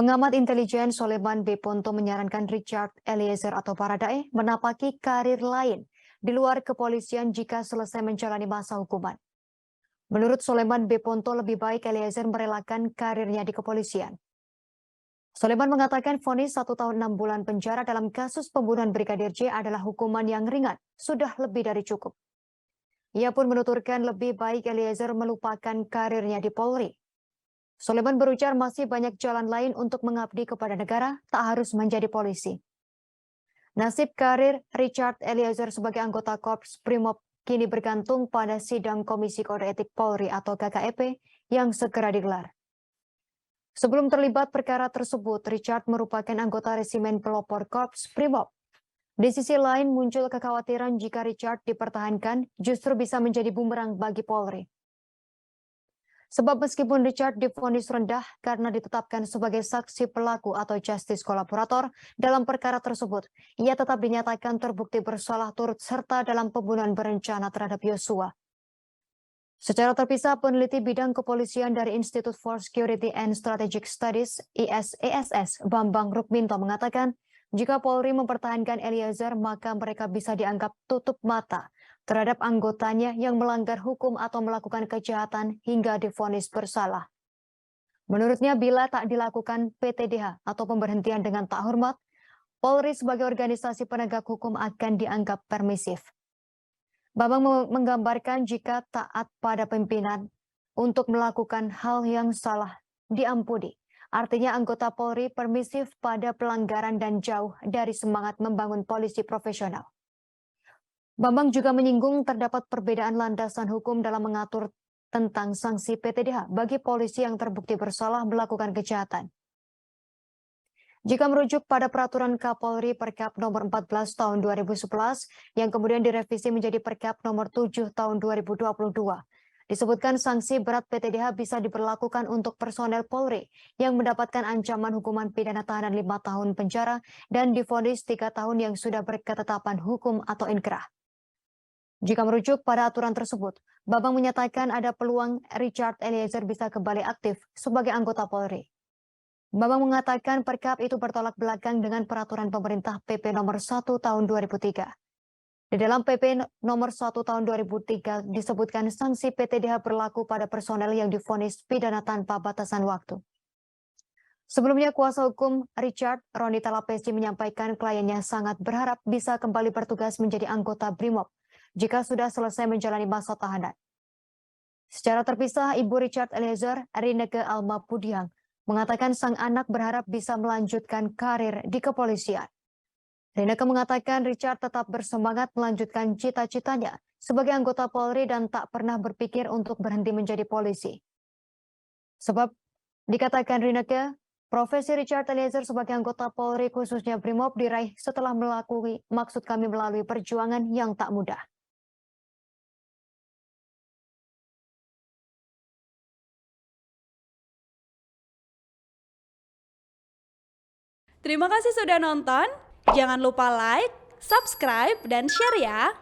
Pengamat intelijen Soleman B. Ponto menyarankan Richard Eliezer atau Baradae menapaki karir lain di luar kepolisian jika selesai menjalani masa hukuman. Menurut Soleman B. Ponto, lebih baik Eliezer merelakan karirnya di kepolisian. Soleman mengatakan vonis 1 tahun 6 bulan penjara dalam kasus pembunuhan Brigadir J adalah hukuman yang ringan, sudah lebih dari cukup. Ia pun menuturkan lebih baik Eliezer melupakan karirnya di Polri. Soleman berujar masih banyak jalan lain untuk mengabdi kepada negara, tak harus menjadi polisi. Nasib karir Richard Eliezer sebagai anggota Korps Brimob kini bergantung pada sidang Komisi Kode Etik Polri atau KKEP yang segera digelar. Sebelum terlibat perkara tersebut, Richard merupakan anggota resimen pelopor Korps Brimob. Di sisi lain, muncul kekhawatiran jika Richard dipertahankan justru bisa menjadi bumerang bagi Polri. Sebab meskipun Richard divonis rendah karena ditetapkan sebagai saksi pelaku atau justice kolaborator dalam perkara tersebut, ia tetap dinyatakan terbukti bersalah turut serta dalam pembunuhan berencana terhadap Yosua. Secara terpisah, peneliti bidang kepolisian dari Institute for Security and Strategic Studies (ISESS) Bambang Rukminto mengatakan, jika Polri mempertahankan Eliezer, maka mereka bisa dianggap tutup mata terhadap anggotanya yang melanggar hukum atau melakukan kejahatan hingga divonis bersalah. Menurutnya, bila tak dilakukan PTDH atau pemberhentian dengan tak hormat, Polri sebagai organisasi penegak hukum akan dianggap permisif. Bambang menggambarkan jika taat pada pimpinan untuk melakukan hal yang salah diampuni. Artinya anggota Polri permisif pada pelanggaran dan jauh dari semangat membangun polisi profesional. Bambang juga menyinggung terdapat perbedaan landasan hukum dalam mengatur tentang sanksi PTDH bagi polisi yang terbukti bersalah melakukan kejahatan. Jika merujuk pada peraturan Kapolri Perkap nomor 14 tahun 2011 yang kemudian direvisi menjadi Perkap nomor 7 tahun 2022, disebutkan sanksi berat PTDH bisa diberlakukan untuk personel Polri yang mendapatkan ancaman hukuman pidana tahanan 5 tahun penjara dan divonis 3 tahun yang sudah berketetapan hukum atau inkrah. Jika merujuk pada aturan tersebut, Bambang menyatakan ada peluang Richard Eliezer bisa kembali aktif sebagai anggota Polri. Bambang mengatakan Perkap itu bertolak belakang dengan peraturan pemerintah PP nomor 1 tahun 2003. Di dalam PP nomor 1 tahun 2003 disebutkan sanksi PTDH berlaku pada personel yang divonis pidana tanpa batasan waktu. Sebelumnya, kuasa hukum Richard, Roni Talapesi, menyampaikan kliennya sangat berharap bisa kembali bertugas menjadi anggota Brimob jika sudah selesai menjalani masa tahanan. Secara terpisah, Ibu Richard Eliezer, Rineke Alma Pudiang, mengatakan sang anak berharap bisa melanjutkan karir di kepolisian. Rineke mengatakan Richard tetap bersemangat melanjutkan cita-citanya sebagai anggota Polri dan tak pernah berpikir untuk berhenti menjadi polisi. Sebab, dikatakan Rineke, profesi Richard Eliezer sebagai anggota Polri khususnya Brimob diraih setelah melalui perjuangan yang tak mudah. Terima kasih sudah nonton. Jangan lupa like, subscribe, dan share ya.